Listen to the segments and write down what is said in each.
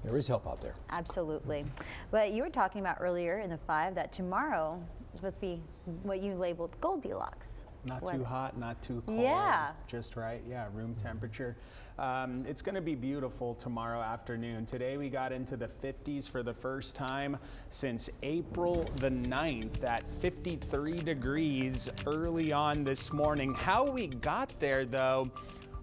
There is help out there. Absolutely. But you were talking about earlier in the 5 that tomorrow is supposed to be what you labeled Goldilocks. Not too hot, not too cold. Yeah. Just right. Yeah, room temperature. It's going to be beautiful tomorrow afternoon. Today we got into the 50s for the first time since April the 9th at 53 degrees early on this morning. How we got there, though,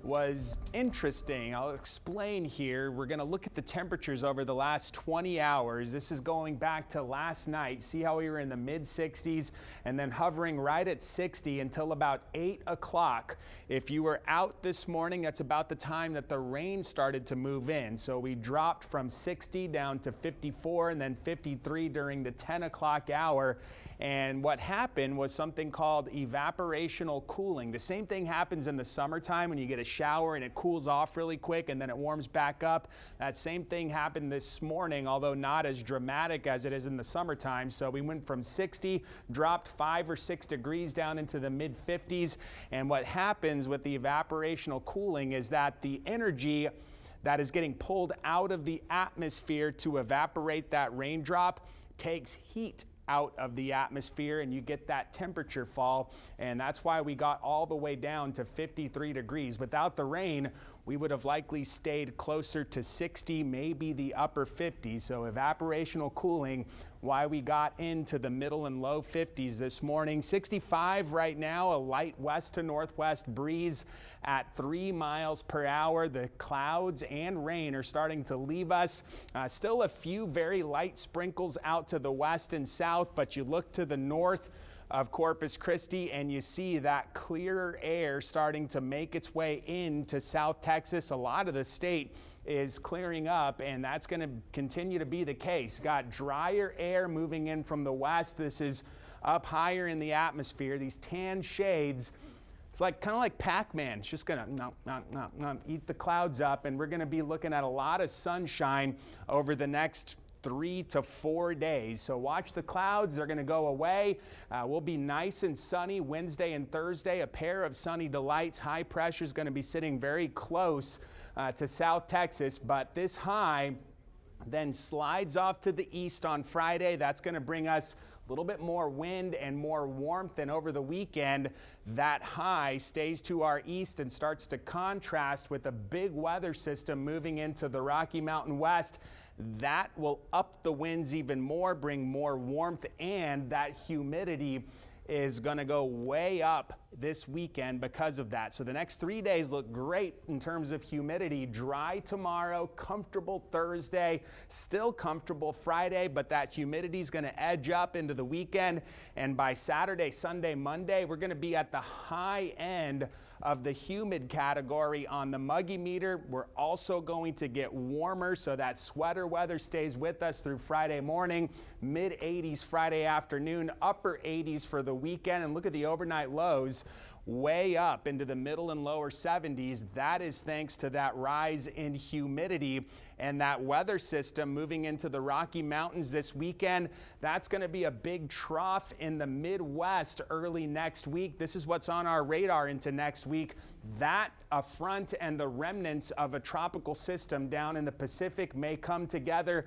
was interesting. I'll explain here. We're going to look at the temperatures over the last 20 hours. This is going back to last night. See how we were in the mid 60s and then hovering right at 60 until about 8 o'clock. If you were out this morning, that's about the time that the rain started to move in. So we dropped from 60 down to 54 and then 53 during the 10 o'clock hour. And what happened was something called evaporational cooling. The same thing happens in the summertime when you get a shower and it cools off really quick and then it warms back up. That same thing happened this morning, although not as dramatic as it is in the summertime. So we went from 60, dropped 5 or 6 degrees down into the mid 50s. And what happens with the evaporational cooling is that the energy that is getting pulled out of the atmosphere to evaporate that raindrop takes heat out of the atmosphere, and you get that temperature fall, and that's why we got all the way down to 53 degrees. Without the rain, we would have likely stayed closer to 60, maybe the upper 50s. So evaporational cooling, why we got into the middle and low 50s this morning. 65 right now, a light west to northwest breeze at 3 miles per hour. The clouds and rain are starting to leave us. Still a few very light sprinkles out to the west and south, but you look to the north of Corpus Christi and you see that clearer air starting to make its way into South Texas. A lot of the state is clearing up, and that's going to continue to be the case. Got drier air moving in from the west. This is up higher in the atmosphere. These tan shades, it's like kind of like Pac-Man. It's just going to eat the clouds up, and we're going to be looking at a lot of sunshine over the next 3 to 4 days. So watch the clouds. They're going to go away. We'll be nice and sunny Wednesday and Thursday, a pair of sunny delights. High pressure is going to be sitting very close to South Texas, but this high then slides off to the east on Friday. That's going to bring us a little bit more wind and more warmth, and over the weekend that high stays to our east and starts to contrast with a big weather system moving into the Rocky Mountain West. That will up the winds even more, bring more warmth, and that humidity is going to go way up this weekend because of that. So the next 3 days look great in terms of humidity. Dry tomorrow, comfortable Thursday, still comfortable Friday, but that humidity is going to edge up into the weekend. And by Saturday, Sunday, Monday, we're going to be at the high end of the humid category on the muggy meter. We're also going to get warmer, so that sweater weather stays with us through Friday morning. Mid 80s Friday afternoon, upper 80s for the weekend. And look at the overnight lows, way up into the middle and lower 70s. That is thanks to that rise in humidity and that weather system moving into the Rocky Mountains this weekend. That's going to be a big trough in the Midwest early next week. This is what's on our radar into next week. That a front and the remnants of a tropical system down in the Pacific may come together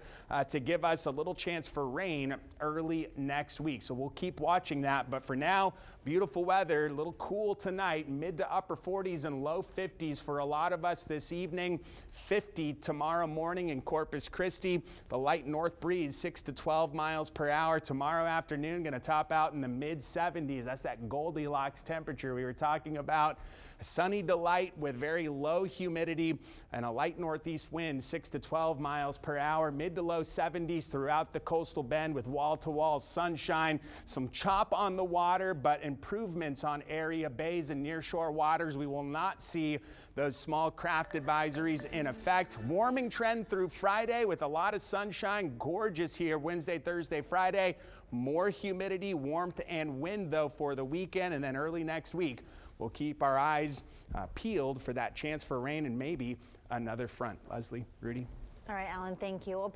to give us a little chance for rain early next week. So we'll keep watching that. But for now, beautiful weather, a little cool tonight, mid to upper 40s and low 50s for a lot of us this evening. 50 tomorrow morning in Corpus Christi. The light north breeze, 6 to 12 miles per hour. Tomorrow afternoon, going to top out in the mid 70s. That's that Goldilocks temperature we were talking about. A sunny delight with very low humidity and a light northeast wind, 6 to 12 miles per hour. Mid to low 70s throughout the coastal bend with wall-to-wall sunshine. Some chop on the water, but improvements on area bays and nearshore waters. We will not see those small craft advisories in effect. Warming trend through Friday with a lot of sunshine. Gorgeous here Wednesday, Thursday, Friday. More humidity, warmth, and wind, though, for the weekend. And then early next week, we'll keep our eyes peeled for that chance for rain and maybe another front. Leslie, Rudy. All right, Alan, thank you. Well,